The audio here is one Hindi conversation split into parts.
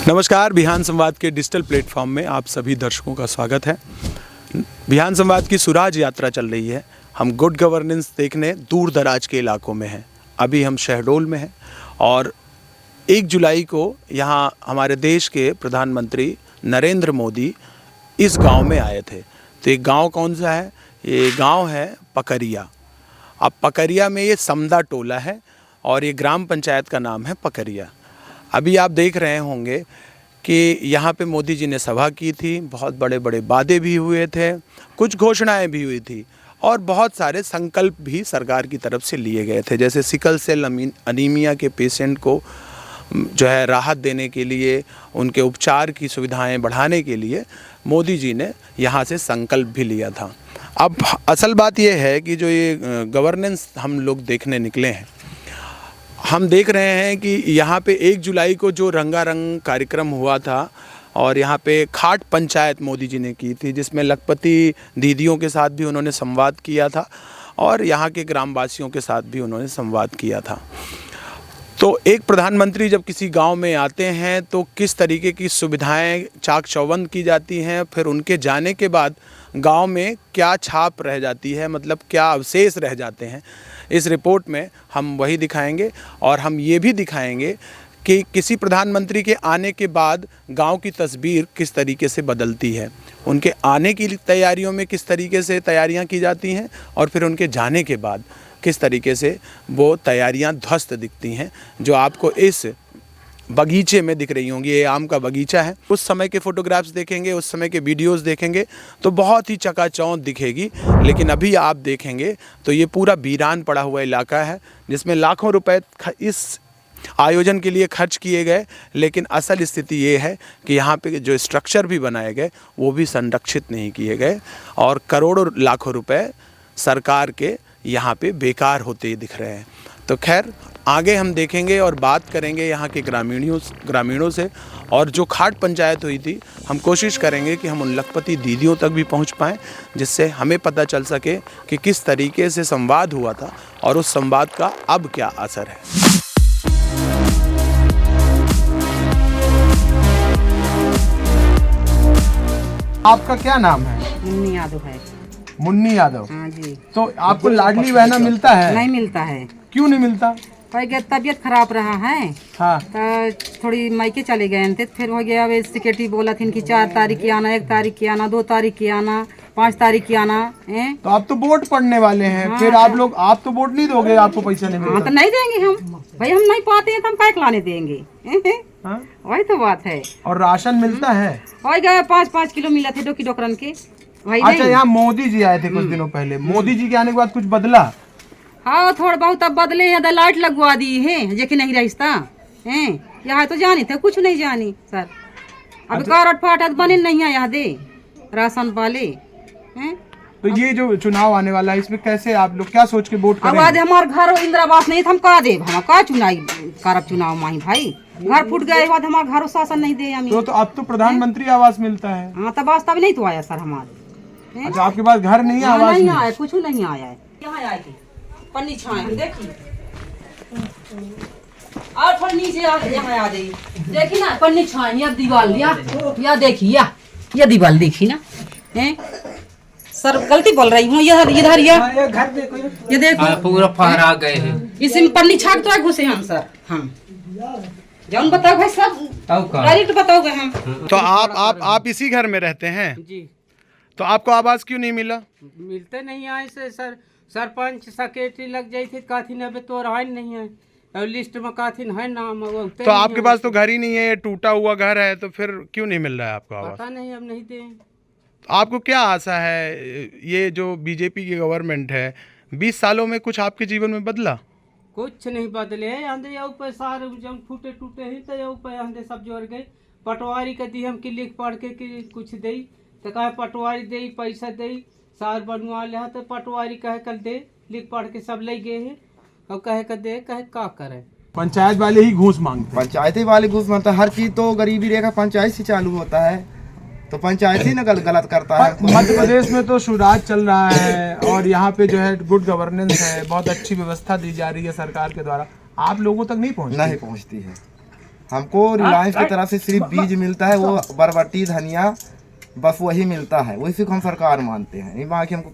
नमस्कार, बिहान संवाद के डिजिटल प्लेटफॉर्म में आप सभी दर्शकों का स्वागत है। बिहान संवाद की सुराज यात्रा चल रही है। हम गुड गवर्नेंस देखने दूर दराज के इलाकों में हैं। अभी हम शहडोल में हैं और 1 जुलाई को यहाँ हमारे देश के प्रधानमंत्री नरेंद्र मोदी इस गांव में आए थे। तो ये गांव कौन सा है? ये गांव है पकरिया। अब पकरिया में ये समदा टोला है और ये ग्राम पंचायत का नाम है पकरिया। अभी आप देख रहे होंगे कि यहाँ पे मोदी जी ने सभा की थी, बहुत बड़े बड़े वादे भी हुए थे, कुछ घोषणाएं भी हुई थी और बहुत सारे संकल्प भी सरकार की तरफ से लिए गए थे। जैसे सिकल सेल अनीमिया के पेशेंट को जो है राहत देने के लिए, उनके उपचार की सुविधाएं बढ़ाने के लिए मोदी जी ने यहाँ से संकल्प भी लिया था। अब असल बात यह है कि जो ये गवर्नेंस हम लोग देखने निकले हैं, हम देख रहे हैं कि यहाँ पे 1 जुलाई को जो रंगारंग कार्यक्रम हुआ था और यहाँ पे खाट पंचायत मोदी जी ने की थी, जिसमें लखपति दीदियों के साथ भी उन्होंने संवाद किया था और यहाँ के ग्रामवासियों के साथ भी उन्होंने संवाद किया था। तो एक प्रधानमंत्री जब किसी गांव में आते हैं तो किस तरीके की सुविधाएं चाक चौबंद की जाती हैं, फिर उनके जाने के बाद गांव में क्या छाप रह जाती है, मतलब क्या अवशेष रह जाते हैं, इस रिपोर्ट में हम वही दिखाएंगे। और हम ये भी दिखाएंगे कि किसी प्रधानमंत्री के आने के बाद गांव की तस्वीर किस तरीके से बदलती है, उनके आने की तैयारियों में किस तरीके से तैयारियां की जाती हैं और फिर उनके जाने के बाद किस तरीके से वो तैयारियां ध्वस्त दिखती हैं, जो आपको इस बगीचे में दिख रही होंगी। ये आम का बगीचा है। उस समय के फोटोग्राफ्स देखेंगे, उस समय के वीडियोस देखेंगे तो बहुत ही चकाचौंध दिखेगी। लेकिन अभी आप देखेंगे तो ये पूरा वीरान पड़ा हुआ इलाका है, जिसमें लाखों रुपए इस आयोजन के लिए खर्च किए गए। लेकिन असल स्थिति ये है कि यहाँ पे जो स्ट्रक्चर भी बनाए गए वो भी संरक्षित नहीं किए गए और करोड़ों लाखों रुपए सरकार के यहाँ पे बेकार होते दिख रहे हैं। तो खैर, आगे हम देखेंगे और बात करेंगे यहाँ के ग्रामीणों से। और जो खाट पंचायत हुई थी, हम कोशिश करेंगे कि हम उन लखपति दीदियों तक भी पहुँच पाएँ, जिससे हमें पता चल सके कि किस तरीके से संवाद हुआ था और उस संवाद का अब क्या असर है। आपका क्या नाम है? मुन्नी यादव है। मुन्नी यादव? हाँ जी। तो आपको लाडली बहना मिलता है? नहीं मिलता है। क्यों नहीं मिलता? भाई तबीयत खराब रहा है। हाँ। तो थोड़ी मायके चले गए थे, फिर हो गया। वे सेक्रेटरी बोला थी कि 4 तारीख की आना, 1 तारीख की आना, 2 तारीख की आना, 5 तारीख की आना है। तो आप तो वोट पड़ने वाले हैं। हाँ। फिर आप तो वोट नहीं दोगे, आपको पैसा नहीं मिलेगा। हाँ, तो नहीं देंगे हम। भाई हम नहीं पाते हैं तो हम पैक लाने देंगे। हाँ? वही तो बात है। और राशन मिलता है? वही गए 5-5 किलो मिला थे डोकरन के। अच्छा, यहाँ मोदी जी आए थे कुछ दिनों पहले। मोदी जी के आने के बाद कुछ बदला? हाँ, थोड़ा बहुत अब बदले हैं। लाइट लगवा दी है, जो कि नहीं रहिस्ता है। यहाँ तो जानी थे, कुछ नहीं जानी सर। अब कारट फाट बने नहीं है यहाँ दे राशन वाले हैं। तो ये जो चुनाव आने वाला है, इसमें कैसे आप लोग क्या सोच के वोट करेंगे? अब हमारे घर इंदिरावास नहीं था, हम का दे, हम का चुनाव माही भाई। घर फूट गए बाद हमारे घर शासन नहीं दे हमें। तो अब तो प्रधानमंत्री आवास मिलता है। हाँ, तब वास्तव नहीं तो आया सर हमारे। अच्छा, आपके पास घर नहीं है? आवास नहीं आया, कुछ नहीं आया है। यहाँ आए थे पन्नी छाए, देखिए और फिर नीचे यहाँ आ गई, देखी ना पन्नी छाए। या दीवार या देखिए, या दीवार देखी ना है। सर गलती बोल रही हूँ। इधर ये देखो पूरा फहरा गए हैं। इसमें पन्नी छाप तो घुसे हम सर। हम जौन बताओ भाई सब डायरेक्ट बताओगे हम। तो आप इसी घर में रहते हैं जी। तो आपको आवास क्यों नहीं मिला? मिलते नहीं आए से सर। सरपंच सेक्रेटरी लग जाई थी, काथिन अबे तो रहा नहीं है और लिस्ट में काथिन है नाम। तो आपके पास तो घर ही नहीं है, टूटा हुआ घर है, तो फिर क्यों नहीं मिल रहा है आपको आवास? पता नहीं, अब नहीं दे। आपको क्या आशा है? ये जो बीजेपी की गवर्नमेंट है, 20 सालों में कुछ आपके जीवन में बदला? कुछ नहीं बदले। आंधे ऊपर सारे जब फूटे टूटे ही तो ऊपर आंधे सब जोड़ गए। पटवारी का दी हम कि लिख पढ़ के कि कुछ दे, तो कहे पटवारी दे पैसा दे सार बनवा ले, तो पटवारी कहे कल दे लिख पढ़ के सब ले गए हैं और कहे कर दे, कहे का करे। पंचायत वाले ही घूस मांगते हैं। पंचायती वाले घूस मांगता है। हर चीज तो गरीबी रेखा पंचायत से चालू होता है, तो पंचायत ही ना गलत करता है। मध्य प्रदेश में तो सुराज चल रहा है और यहाँ पे जो है गुड गवर्नेंस है, बहुत अच्छी व्यवस्था दी जा रही है सरकार के द्वारा। आप लोगों तक नहीं पहुँचती है। हमको रिलायंस की तरफ से सिर्फ बीज मिलता है, वो बरबट्टी धनिया बस वही मिलता है, वही को हम सरकार मानते हैं। नहीं बाकी हमको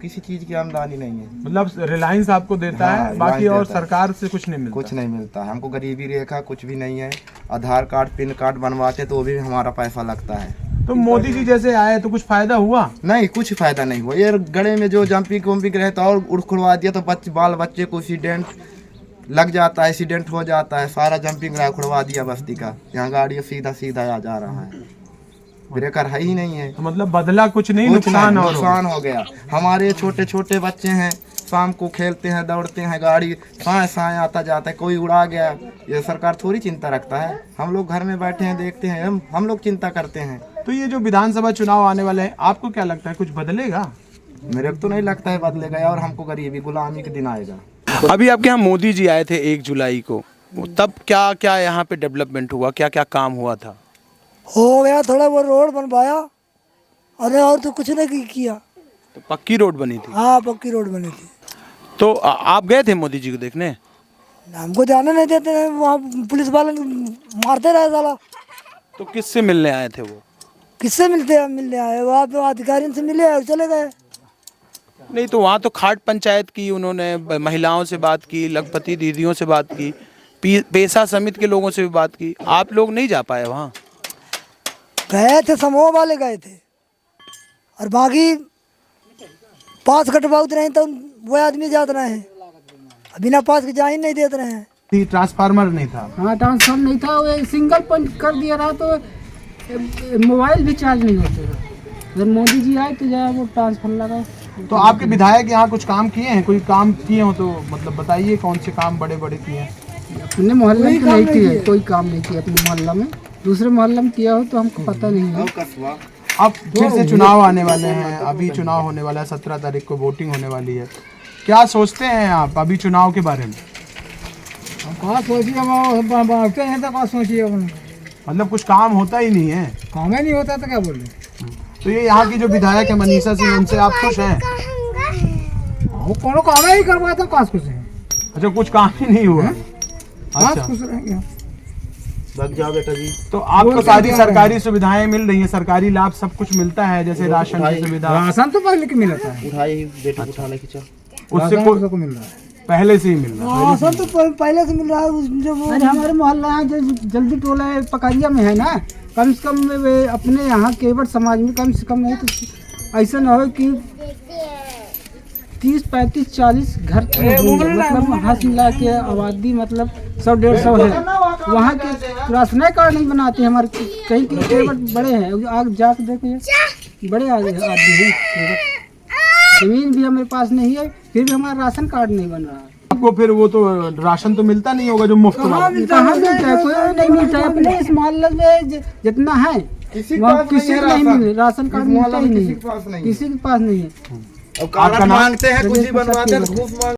किसी चीज की आमदनी नहीं है। मतलब रिलायंस आपको देता हाँ, है, बाकी रिलायंस और देता है। सरकार से कुछ नहीं मिलता? कुछ नहीं मिलता है हमको, गरीबी रेखा कुछ भी नहीं है। आधार कार्ड पैन कार्ड बनवाते तो वो भी हमारा पैसा लगता है। तो मोदी जी जैसे आए तो कुछ फायदा हुआ? नहीं, कुछ फायदा नहीं हुआ। ये गड़े में जो जंपिंग वम्पिंग रहता और उड़खुड़वा दिया तो बाल बच्चे को एक्सीडेंट लग जाता है, एक्सीडेंट हो जाता है। सारा जंपिंग उड़वा दिया बस्ती का, यहाँ गाड़ी सीधा सीधा आ जा रहा है, ब्रेकर है ही नहीं है। तो मतलब बदला कुछ नहीं, कुछ नुकसान नहीं, और नुकसान हो गया। हमारे छोटे छोटे बच्चे हैं, शाम को खेलते हैं दौड़ते हैं, गाड़ी साए साए आता जाता है, कोई उड़ा गया, ये सरकार थोड़ी चिंता रखता है। हम लोग घर में बैठे हैं देखते हैं, हम लोग चिंता करते हैं। तो ये जो विधानसभा चुनाव आने वाले हैं, आपको क्या लगता है कुछ बदलेगा? मेरे को तो नहीं लगता है बदलेगा, और हमको गरीबी गुलामी के दिन आएगा। अभी आपके यहाँ मोदी जी आए थे 1 जुलाई को, तब क्या क्या यहाँ पे डेवलपमेंट हुआ, क्या क्या काम हुआ था? हो गया, थोड़ा वो रोड बनवाया, अरे और तो कुछ नहीं किया। तो पक्की रोड बनी थी? हाँ, पक्की रोड बनी थी। तो आप गए थे मोदी जी को देखने? हमको जाने नहीं देते हैं, वहाँ पुलिस वाले मारते रहे साला। तो किससे मिलने आए थे वो? किससे मिलने आए? वहाँ पे अधिकारियों से मिले और चले गए। नहीं, तो वहाँ तो खाट पंचायत की उन्होंने, महिलाओं से बात की, लखपति दीदियों से बात की, पेशा समिति के लोगों से भी बात की। आप लोग नहीं जा पाए वहाँ? गए थे, समूह वाले गए थे, और बाकी पास कटवाते रहे तो वो आदमी जाते रहे हैं, बिना पास के जा ही नहीं देते रहे हैं। ट्रांसफार्मर नहीं था? हाँ, ट्रांसफर नहीं था, वो सिंगल पॉइंट कर दिया रहा तो मोबाइल भी चार्ज नहीं होते रहा। जब मोदी जी आए तो जाए वो ट्रांसफर लगा। तो आपके विधायक यहाँ कुछ काम किए हैं? कोई काम किए हो तो मतलब बताइए, कौन से काम बड़े बड़े किए हैं? अपने मोहल्ले में तो नहीं किया, कोई काम नहीं किया अपने मोहल्ला में। दूसरे मोहल्ला में किया हो तो हमको पता नहीं है। अब फिर से चुनाव आने वाले हैं, अभी चुनाव होने वाला है, 17 तारीख को वोटिंग होने वाली है। क्या सोचते हैं आप अभी चुनाव के बारे में? कहाँ सोचिए, बांटते हैं तो कहाँ सोचिए, मतलब कुछ काम होता ही नहीं है? काम ही नहीं होता तो क्या बोले। तो ये यहाँ की जो विधायक है मनीषा सिंह, उनसे आप खुश हैं? वो कोनो काम ही करवाता, कहाँ खुश है। अच्छा, कुछ काम ही नहीं हुआ? अच्छा, खुश रहेंगे। लग जाओ बेटा जी। तो आपको सारी सरकारी सुविधाएं मिल रही हैं, सरकारी लाभ सब कुछ मिलता है, जैसे राशन की सुविधा? राशन तो पहले के मिला था, उठाई बेटा, उठाने की चल। उससे को मिल रहा है, पहले से ही मिल रहा है? राशन तो पहले से मिल रहा है। जो वो अरे हमारे मोहल्ला है जो जल्दी टोला है पकड़िया में है ना, कम से कम वे अपने यहाँ केवट समाज में कम से कम नहीं तो ऐसा ना हो कि 30, 35, 40 घर मतलब हंस मिला के आबादी मतलब 100-150 है। वहाँ के राशन कार्ड नहीं बनाते हमारे, कहीं के केवट बड़े हैं, आग जाके देखिए बड़े आदमी हैं। जमीन भी हमारे पास नहीं है, फिर भी हमारा राशन कार्ड नहीं बन रहा है। आपको फिर वो तो राशन तो मिलता नहीं होगा जो मुफ्त वाला? कहाँ मिलता है? कोई नहीं मिलता है। अपने इस मोहल्ले में जितना है किसी वहाँ किसी को नहीं मिले, राशन कार्ड मिलता ही नहीं, किसी के पास नहीं है। किसी के पास नहीं है। अब कार्ड मांगते हैं, कुछ ही बनवाते हैं तो घूस मांग